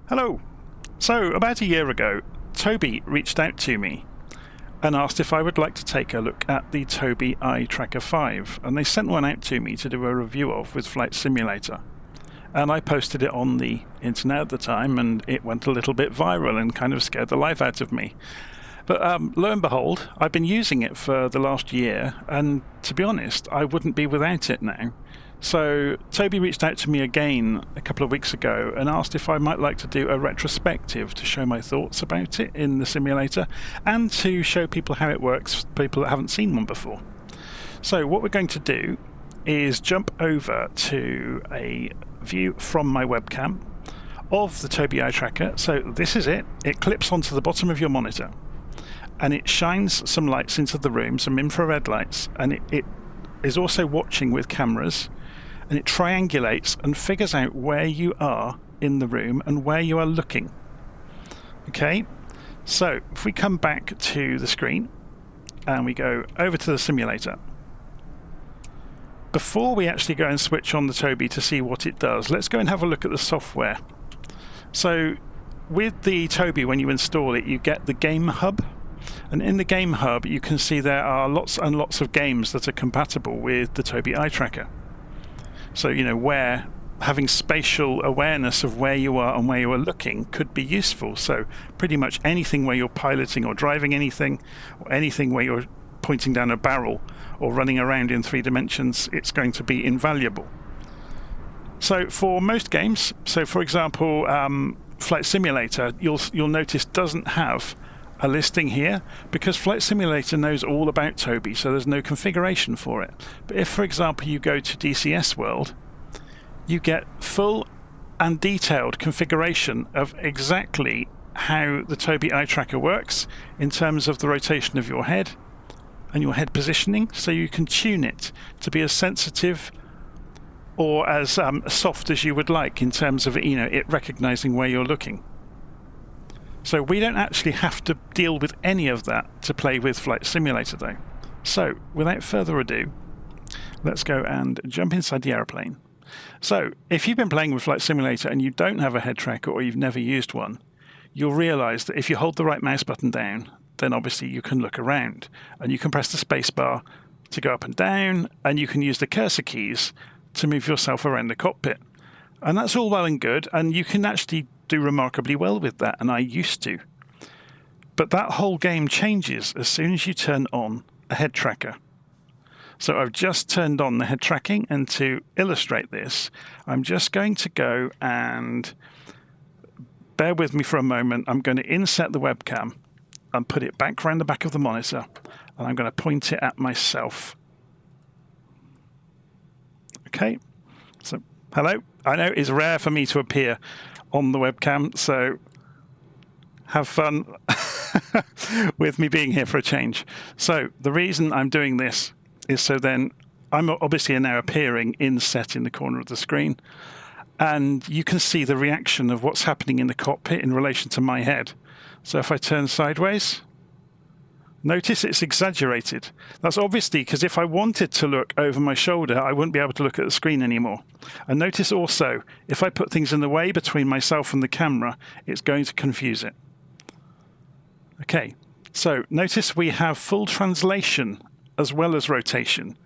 Hello. So, about a year ago, Tobii reached out to me and asked if I would like to take a look at the Tobii Eye Tracker 5, and they sent one out to me to do a review of with Flight Simulator. And I posted it on the internet at the time, and it went a little bit viral and kind of scared the life out of me. But lo and behold, I've been using it for the last year, and to be honest, I wouldn't be without it now. So Tobii reached out to me again a couple of weeks ago and asked if I might like to do a retrospective to show my thoughts about it in the simulator and to show people how it works for people that haven't seen one before. So what we're going to do is jump over to a view from my webcam of the Tobii Eye Tracker. So this is it. It clips onto the bottom of your monitor and it shines some lights into the room, some infrared lights, and it is also watching with cameras, and it triangulates and figures out where you are in the room and where you are looking. Okay, so if we come back to the screen and we go over to the simulator, before we actually go and switch on the Tobii to see what it does, let's go and have a look at the software. So with the Tobii, when you install it, you get the Game Hub. And in the Game Hub, you can see there are lots and lots of games that are compatible with the Tobii Eye Tracker. So, you know, where having spatial awareness of where you are and where you are looking could be useful. So pretty much anything where you're piloting or driving anything, or anything where you're pointing down a barrel or running around in 3 dimensions, it's going to be invaluable. So for most games, so for example, Flight Simulator, you'll notice doesn't have a listing here because Flight Simulator knows all about Tobii, so there's no configuration for it. But if, for example, you go to DCS World, you get full and detailed configuration of exactly how the Tobii Eye Tracker works in terms of the rotation of your head and your head positioning, so you can tune it to be as sensitive or as soft as you would like in terms of it recognizing where you're looking. So we don't actually have to deal with any of that to play with Flight Simulator though. So without further ado, let's go and jump inside the aeroplane. So if you've been playing with Flight Simulator and you don't have a head tracker or you've never used one, you'll realize that if you hold the right mouse button down, then obviously you can look around and you can press the space bar to go up and down, and you can use the cursor keys to move yourself around the cockpit. And that's all well and good, and you can actually do remarkably well with that, and I used to. But that whole game changes as soon as you turn on a head tracker. So I've just turned on the head tracking, and to illustrate this, I'm just going to go and bear with me for a moment. I'm going to inset the webcam and put it back around the back of the monitor, and I'm going to point it at myself. Okay, so hello. I know it's rare for me to appear on the webcam, so have fun with me being here for a change. So the reason I'm doing this is so then I'm obviously now appearing inset in the corner of the screen, and you can see the reaction of what's happening in the cockpit in relation to my head. So if I turn sideways, notice it's exaggerated. That's obviously because if I wanted to look over my shoulder, I wouldn't be able to look at the screen anymore. And notice also, if I put things in the way between myself and the camera, it's going to confuse it. Okay, so notice we have full translation as well as rotation.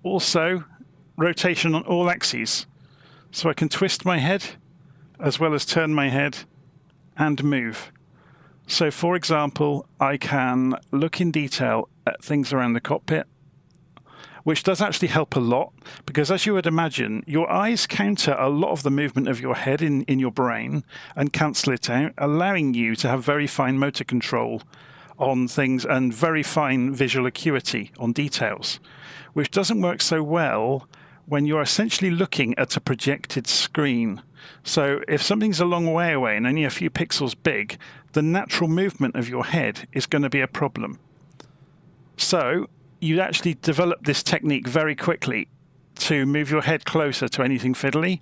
Also, rotation on all axes. So I can twist my head as well as turn my head and move. So, for example, I can look in detail at things around the cockpit, which does actually help a lot, because as you would imagine, your eyes counter a lot of the movement of your head in your brain and cancel it out, allowing you to have very fine motor control on things and very fine visual acuity on details, which doesn't work so well when you're essentially looking at a projected screen. So if something's a long way away and only a few pixels big, the natural movement of your head is going to be a problem. So you actually develop this technique very quickly to move your head closer to anything fiddly,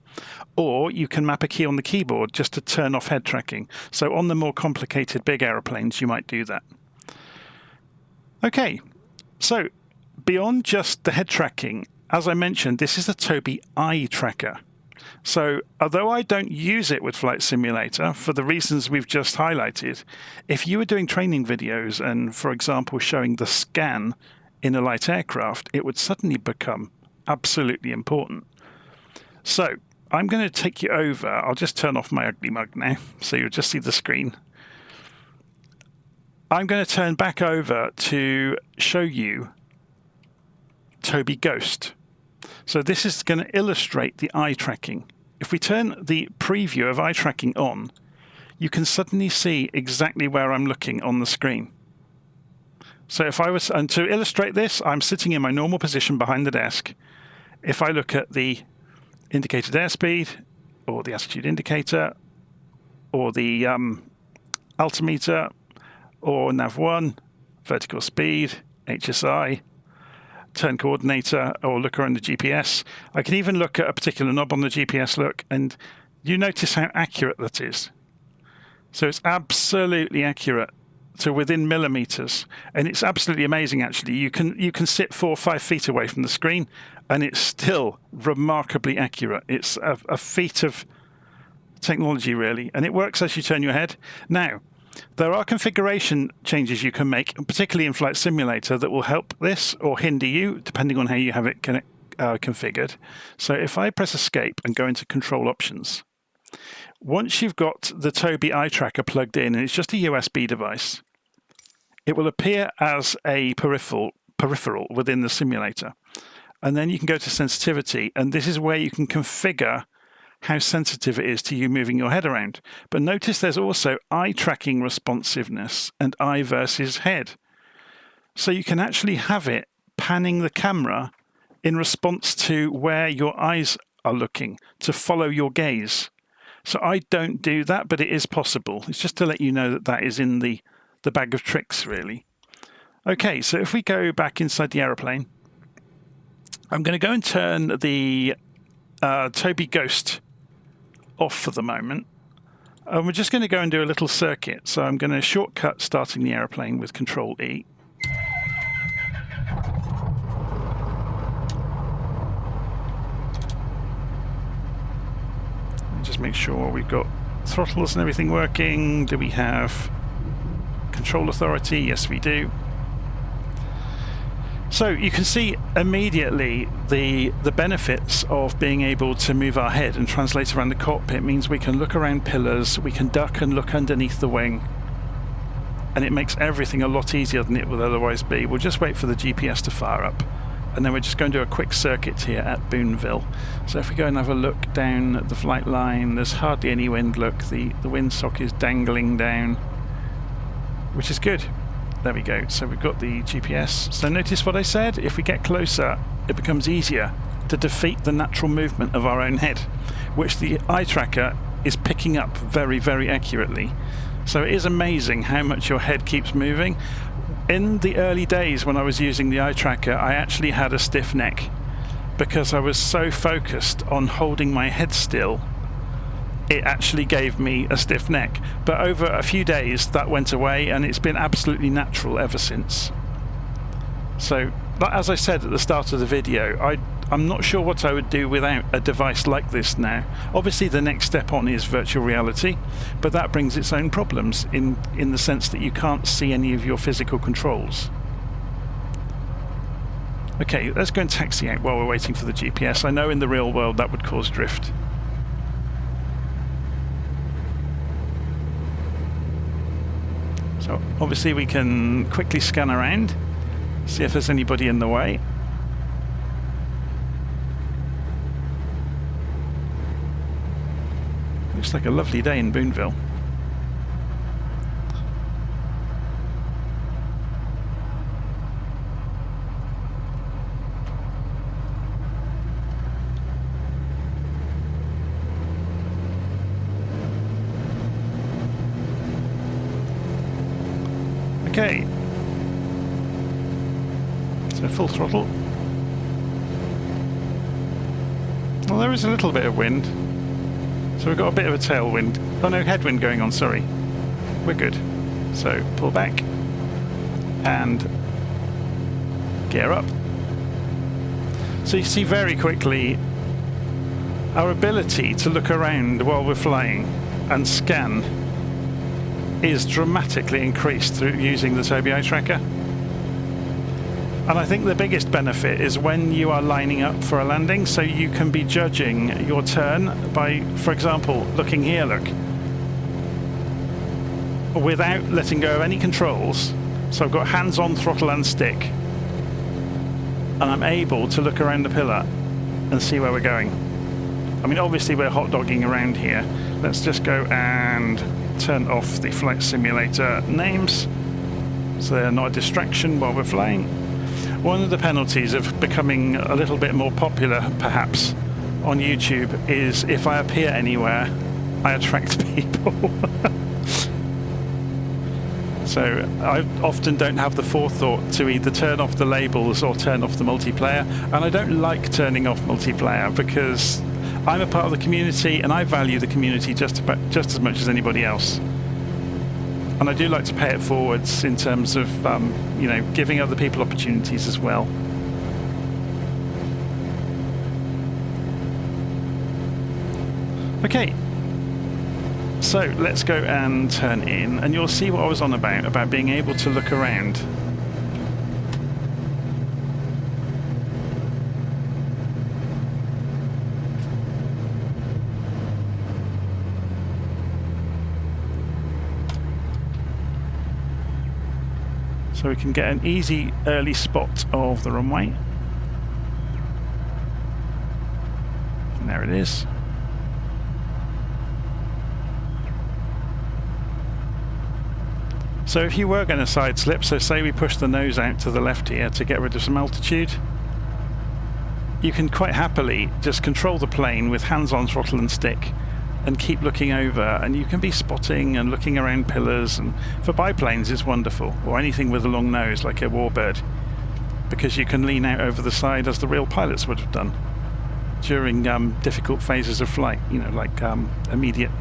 or you can map a key on the keyboard just to turn off head tracking. So on the more complicated big aeroplanes, you might do that. Okay, so beyond just the head tracking, as I mentioned, this is the Tobii Eye Tracker. So although I don't use it with Flight Simulator for the reasons we've just highlighted, if you were doing training videos and, for example, showing the scan in a light aircraft, it would suddenly become absolutely important. So I'm going to take you over. I'll just turn off my ugly mug now, so you'll just see the screen. I'm going to turn back over to show you Tobii Ghost. So this is going to illustrate the eye tracking. If we turn the preview of eye tracking on, you can suddenly see exactly where I'm looking on the screen. So if I was, and to illustrate this, I'm sitting in my normal position behind the desk. If I look at the indicated airspeed, or the attitude indicator, or the altimeter, or nav1, vertical speed, HSI, turn coordinator, or look around the GPS. I can even look at a particular knob on the GPS look, and you notice how accurate that is. So it's absolutely accurate to within millimeters, and it's absolutely amazing. Actually, you can sit 4 or 5 feet away from the screen, and it's still remarkably accurate. It's a feat of technology, really, and it works as you turn your head. Now, there are configuration changes you can make, particularly in Flight Simulator, that will help this or hinder you, depending on how you have it configured. So if I press Escape and go into Control Options, once you've got the Tobii Eye Tracker plugged in, and it's just a USB device, it will appear as a peripheral within the simulator. And then you can go to Sensitivity, and this is where you can configure how sensitive it is to you moving your head around. But notice there's also eye tracking responsiveness and eye versus head. So you can actually have it panning the camera in response to where your eyes are looking to follow your gaze. So I don't do that, but it is possible. It's just to let you know that that is in the bag of tricks, really. Okay, so if we go back inside the aeroplane, I'm going to go and turn the Tobii Ghost off for the moment. And we're just going to go and do a little circuit. So I'm going to shortcut starting the aeroplane with Control E. Just make sure we've got throttles and everything working. Do we have control authority? Yes, we do. So you can see immediately the benefits of being able to move our head and translate around the cockpit. Means we can look around pillars, we can duck and look underneath the wing, and it makes everything a lot easier than it would otherwise be. We'll just wait for the GPS to fire up, and then we're just going to do a quick circuit here at Boonville. So if we go and have a look down the flight line, there's hardly any wind. Look, the windsock is dangling down, which is good. There we go. So we've got the GPS. So notice what I said. If we get closer, it becomes easier to defeat the natural movement of our own head, which the eye tracker is picking up very, very accurately. So it is amazing how much your head keeps moving. In the early days when I was using the eye tracker, I actually had a stiff neck because I was so focused on holding my head still. It actually gave me a stiff neck, but over a few days that went away, and it's been absolutely natural ever since. So, but as I said at the start of the video, I'm not sure what I would do without a device like this now. Obviously the next step on is virtual reality, but that brings its own problems in the sense that you can't see any of your physical controls. Okay, let's go and taxi out while we're waiting for the GPS. I know in the real world that would cause drift. So obviously we can quickly scan around, see if there's anybody in the way. Looks like a lovely day in Boonville. Okay, so full throttle. Well, there is a little bit of wind, so we've got a bit of a tailwind. Oh no, headwind going on, sorry. We're good. So pull back and gear up. So you see very quickly our ability to look around while we're flying and scan is dramatically increased through using the Tobii Eye Tracker. And I think the biggest benefit is when you are lining up for a landing, so you can be judging your turn by, for example, looking here, look, without letting go of any controls. So I've got hands on throttle and stick, and I'm able to look around the pillar and see where we're going. I mean, obviously we're hot dogging around here. Let's just go and turn off the flight simulator names so they're not a distraction while we're flying. One of the penalties of becoming a little bit more popular, perhaps, on YouTube is if I appear anywhere, I attract people. So I often don't have the forethought to either turn off the labels or turn off the multiplayer, and I don't like turning off multiplayer because I'm a part of the community and I value the community just as much as anybody else. And I do like to pay it forwards in terms of, you know, giving other people opportunities as well. Okay, so let's go and turn in, and you'll see what I was on about being able to look around. So we can get an easy early spot of the runway. And there it is. So if you were going to side slip, so say we push the nose out to the left here to get rid of some altitude, you can quite happily just control the plane with hands on throttle and stick and keep looking over, and you can be spotting and looking around pillars, and for biplanes it's wonderful, or anything with a long nose like a warbird, because you can lean out over the side as the real pilots would have done during difficult phases of flight, you know, like immediate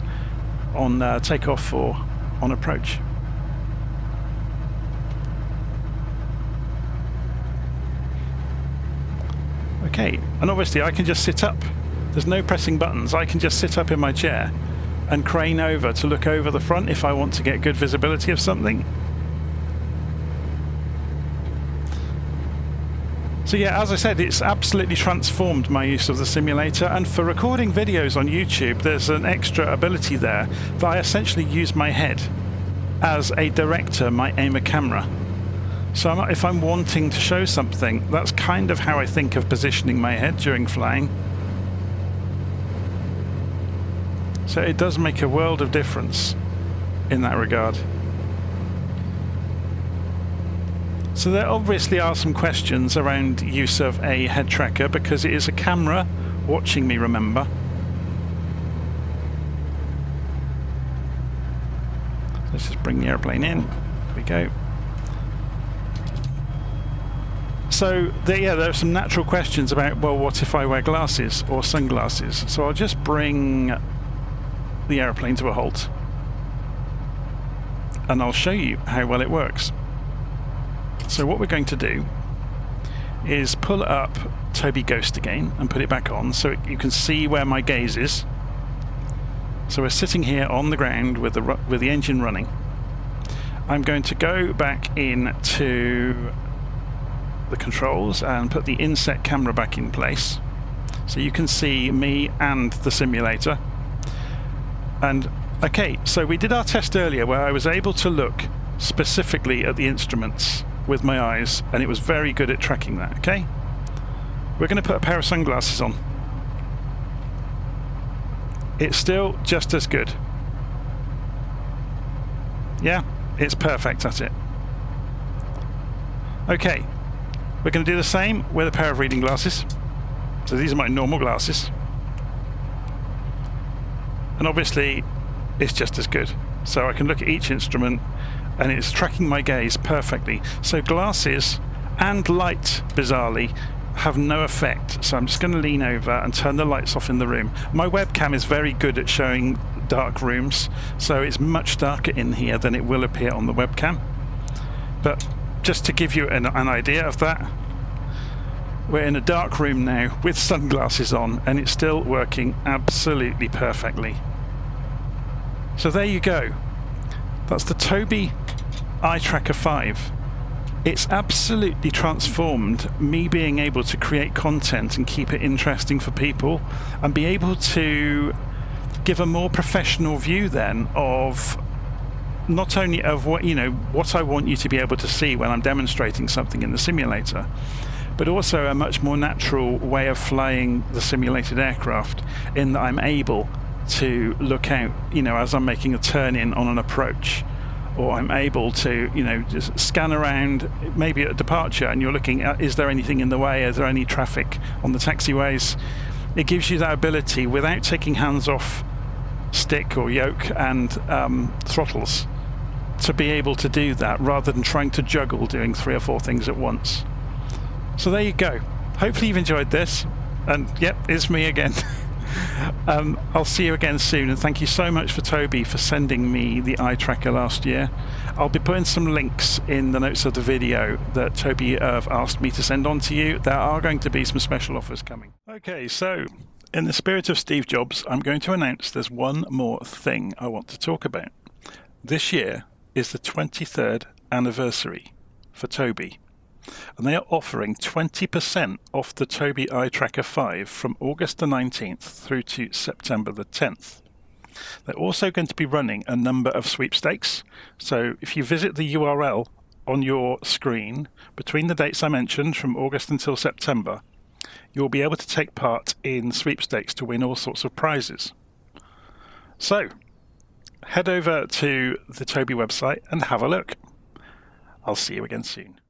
on takeoff or on approach. Okay, and obviously I can just sit up. There's no pressing buttons. I can just sit up in my chair and crane over to look over the front if I want to get good visibility of something. So yeah, as I said, it's absolutely transformed my use of the simulator, and for recording videos on YouTube there's an extra ability there that I essentially use my head. As a director might aim a camera. So if I'm wanting to show something, that's kind of how I think of positioning my head during flying. So it does make a world of difference in that regard. So there obviously are some questions around use of a head tracker because it is a camera watching me, remember. Let's just bring the airplane in. There we go. So there are some natural questions about, well, what if I wear glasses or sunglasses? So I'll just bring the airplane to a halt and I'll show you how well it works. So what we're going to do is pull up Tobii Ghost again and put it back on so you can see where my gaze is. So we're sitting here on the ground with the engine running. I'm going to go back into the controls and put the inset camera back in place so you can see me and the simulator. And okay, so we did our test earlier where I was able to look specifically at the instruments with my eyes, and it was very good at tracking that. Okay, we're going to put a pair of sunglasses on. It's still just as good. Yeah, it's perfect at it. Okay, we're going to do the same with a pair of reading glasses. So these are my normal glasses. And obviously it's just as good. So I can look at each instrument and it's tracking my gaze perfectly. So glasses and light, bizarrely, have no effect. So I'm just going to lean over and turn the lights off in the room. My webcam is very good at showing dark rooms, so it's much darker in here than it will appear on the webcam. But just to give you an idea of that, We're in a dark room now with sunglasses on, and it's still working absolutely perfectly. So there you go. That's the Tobii Eye Tracker 5. It's absolutely transformed me being able to create content and keep it interesting for people, and be able to give a more professional view then of not only of what I want you to be able to see when I'm demonstrating something in the simulator, but also a much more natural way of flying the simulated aircraft, in that I'm able to look out, as I'm making a turn in on an approach, or I'm able to, just scan around, maybe at a departure, and you're looking at, is there anything in the way? Is there any traffic on the taxiways? It gives you that ability without taking hands off stick or yoke and throttles, to be able to do that rather than trying to juggle doing 3 or 4 things at once. So there you go. Hopefully you've enjoyed this, and yep, it's me again. I'll see you again soon, and thank you so much for Tobii for sending me the eye tracker last year. I'll be putting some links in the notes of the video that Tobii have asked me to send on to you. There are going to be some special offers coming. Okay, so in the spirit of Steve Jobs, I'm going to announce there's one more thing I want to talk about. This year is the 23rd anniversary for Tobii, and they are offering 20% off the Tobii Eye Tracker 5 from August the 19th through to September the 10th. They're also going to be running a number of sweepstakes, so if you visit the URL on your screen between the dates I mentioned from August until September, you'll be able to take part in sweepstakes to win all sorts of prizes. So head over to the Tobii website and have a look. I'll see you again soon.